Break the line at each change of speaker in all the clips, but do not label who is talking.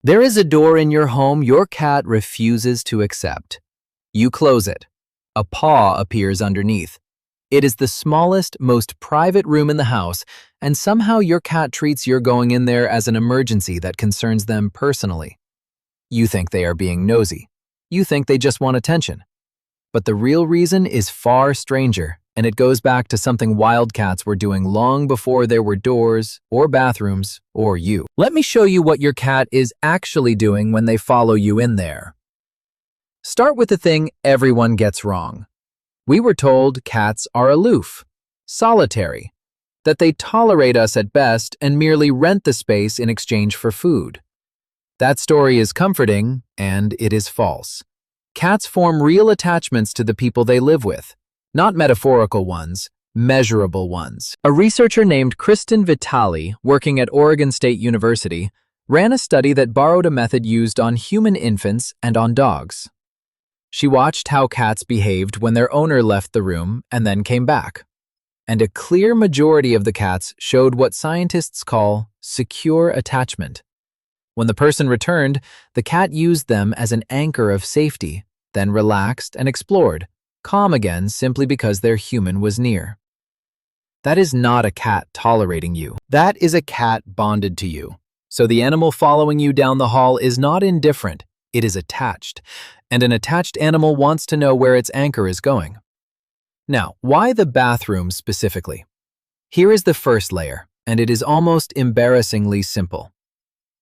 There is a door in your home your cat refuses to accept. You close it. A paw appears underneath. It is the smallest, most private room in the house, and somehow your cat treats your going in there as an emergency that concerns them personally. You think they are being nosy. You think they just want attention. But the real reason is far stranger, and it goes back to something wildcats were doing long before there were doors, or bathrooms, or you. Let me show you what your cat is actually doing when they follow you in there. Start with the thing everyone gets wrong. We were told cats are aloof, solitary, that they tolerate us at best and merely rent the space in exchange for food. That story is comforting, and it is false. Cats form real attachments to the people they live with, not metaphorical ones, measurable ones. A researcher named Kristen Vitale, working at Oregon State University, ran a study that borrowed a method used on human infants and on dogs. She watched how cats behaved when their owner left the room and then came back. And a clear majority of the cats showed what scientists call secure attachment. When the person returned, the cat used them as an anchor of safety, then relaxed and explored, calm again simply because their human was near. That is not a cat tolerating you. That is a cat bonded to you. So the animal following you down the hall is not indifferent, it is attached. And an attached animal wants to know where its anchor is going. Now, why the bathroom specifically? Here is the first layer, and it is almost embarrassingly simple.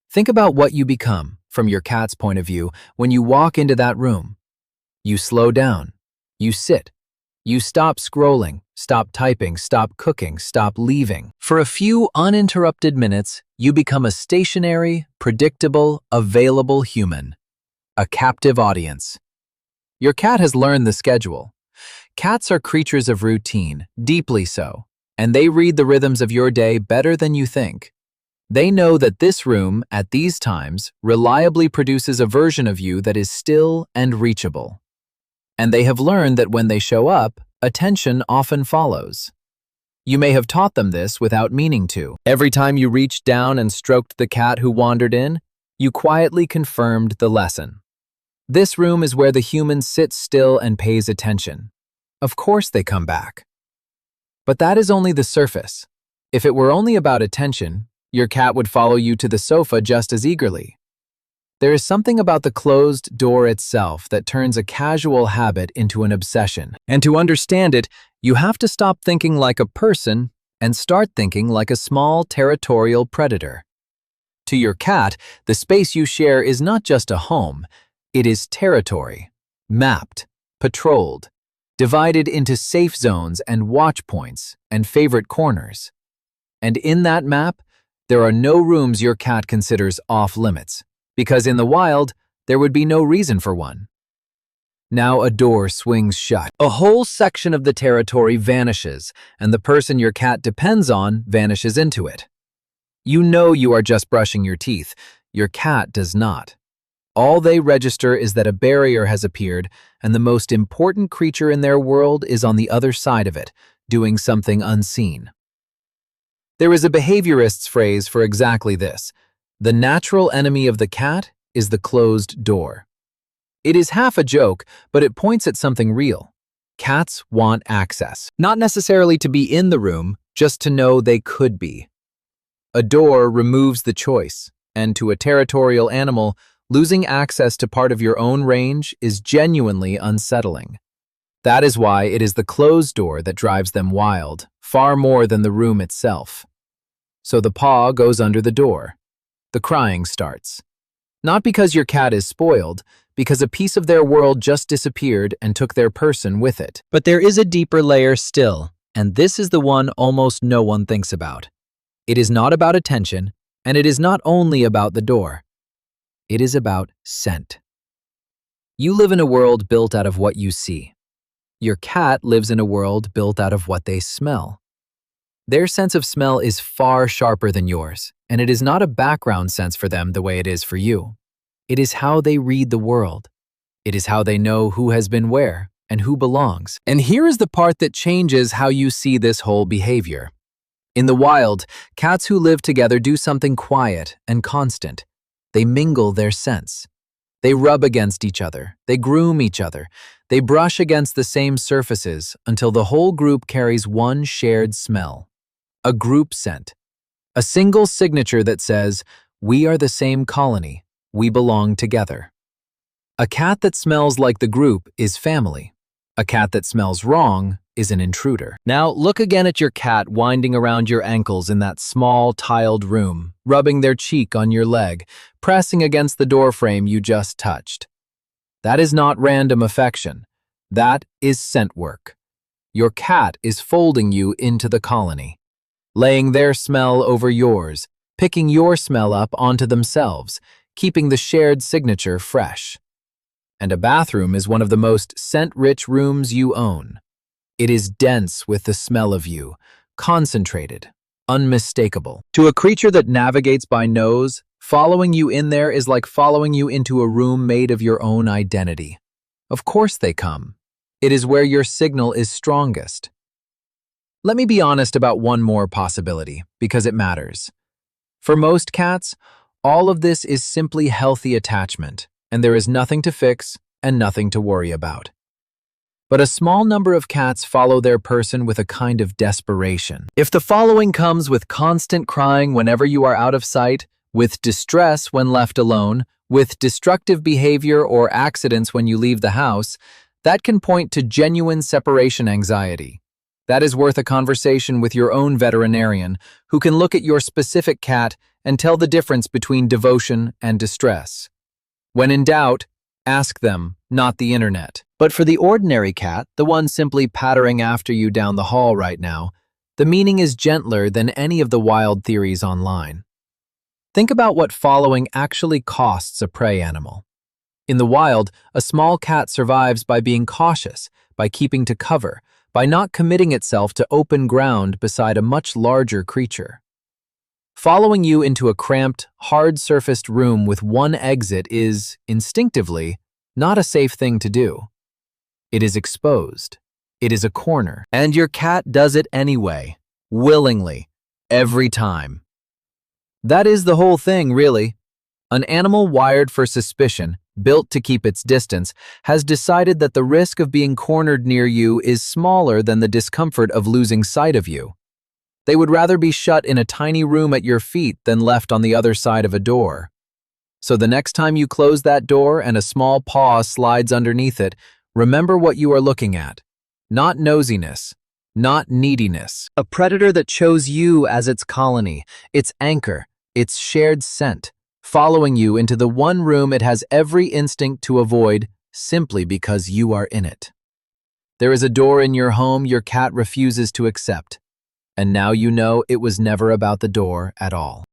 Think about what you become, from your cat's point of view, when you walk into that room. You slow down. You sit. You stop scrolling, stop typing, stop cooking, stop leaving. For a few uninterrupted minutes, you become a stationary, predictable, available human. A captive audience. Your cat has learned the schedule. Cats are creatures of routine, deeply so, and they read the rhythms of your day better than you think. They know that this room, at these times, reliably produces a version of you that is still and reachable. And they have learned that when they show up, attention often follows. You may have taught them this without meaning to. Every time you reached down and stroked the cat who wandered in, you quietly confirmed the lesson. This room is where the human sits still and pays attention. Of course they come back. But that is only the surface. If it were only about attention, your cat would follow you to the sofa just as eagerly. There is something about the closed door itself that turns a casual habit into an obsession. And to understand it, you have to stop thinking like a person and start thinking like a small territorial predator. To your cat, the space you share is not just a home. It is territory, mapped, patrolled, divided into safe zones and watch points and favorite corners. And in that map, there are no rooms your cat considers off-limits, because in the wild, there would be no reason for one. Now a door swings shut. A whole section of the territory vanishes, and the person your cat depends on vanishes into it. You know you are just brushing your teeth. Your cat does not. All they register is that a barrier has appeared, and the most important creature in their world is on the other side of it, doing something unseen. There is a behaviorist's phrase for exactly this. The natural enemy of the cat is the closed door. It is half a joke, but it points at something real. Cats want access, not necessarily to be in the room, just to know they could be. A door removes the choice, and to a territorial animal, losing access to part of your own range is genuinely unsettling. That is why it is the closed door that drives them wild, far more than the room itself. So the paw goes under the door. The crying starts. Not because your cat is spoiled, because a piece of their world just disappeared and took their person with it. But there is a deeper layer still, and this is the one almost no one thinks about. It is not about attention, and it is not only about the door. It is about scent. You live in a world built out of what you see. Your cat lives in a world built out of what they smell. Their sense of smell is far sharper than yours, and it is not a background sense for them the way it is for you. It is how they read the world. It is how they know who has been where and who belongs. And here is the part that changes how you see this whole behavior. In the wild, cats who live together do something quiet and constant. They mingle their scents. They rub against each other. They groom each other. They brush against the same surfaces until the whole group carries one shared smell. A group scent. A single signature that says, "We are the same colony. We belong together." A cat that smells like the group is family. A cat that smells wrong is an intruder. Now look again at your cat winding around your ankles in that small, tiled room, rubbing their cheek on your leg, pressing against the doorframe you just touched. That is not random affection. That is scent work. Your cat is folding you into the colony, laying their smell over yours, picking your smell up onto themselves, keeping the shared signature fresh. And a bathroom is one of the most scent-rich rooms you own. It is dense with the smell of you, concentrated, unmistakable. To a creature that navigates by nose, following you in there is like following you into a room made of your own identity. Of course they come. It is where your signal is strongest. Let me be honest about one more possibility, because it matters. For most cats, all of this is simply healthy attachment, and there is nothing to fix and nothing to worry about. But a small number of cats follow their person with a kind of desperation. If the following comes with constant crying whenever you are out of sight, with distress when left alone, with destructive behavior or accidents when you leave the house, that can point to genuine separation anxiety. That is worth a conversation with your own veterinarian, who can look at your specific cat and tell the difference between devotion and distress. When in doubt, ask them, not the internet. But for the ordinary cat, the one simply pattering after you down the hall right now, the meaning is gentler than any of the wild theories online. Think about what following actually costs a prey animal. In the wild, a small cat survives by being cautious, by keeping to cover, by not committing itself to open ground beside a much larger creature. Following you into a cramped, hard-surfaced room with one exit is, instinctively, not a safe thing to do. It is exposed. It is a corner. And your cat does it anyway, willingly, every time. That is the whole thing, really. An animal wired for suspicion, built to keep its distance, has decided that the risk of being cornered near you is smaller than the discomfort of losing sight of you. They would rather be shut in a tiny room at your feet than left on the other side of a door. So the next time you close that door and a small paw slides underneath it, remember what you are looking at. Not nosiness, not neediness. A predator that chose you as its colony, its anchor, its shared scent, following you into the one room it has every instinct to avoid simply because you are in it. There is a door in your home your cat refuses to accept, and now you know it was never about the door at all.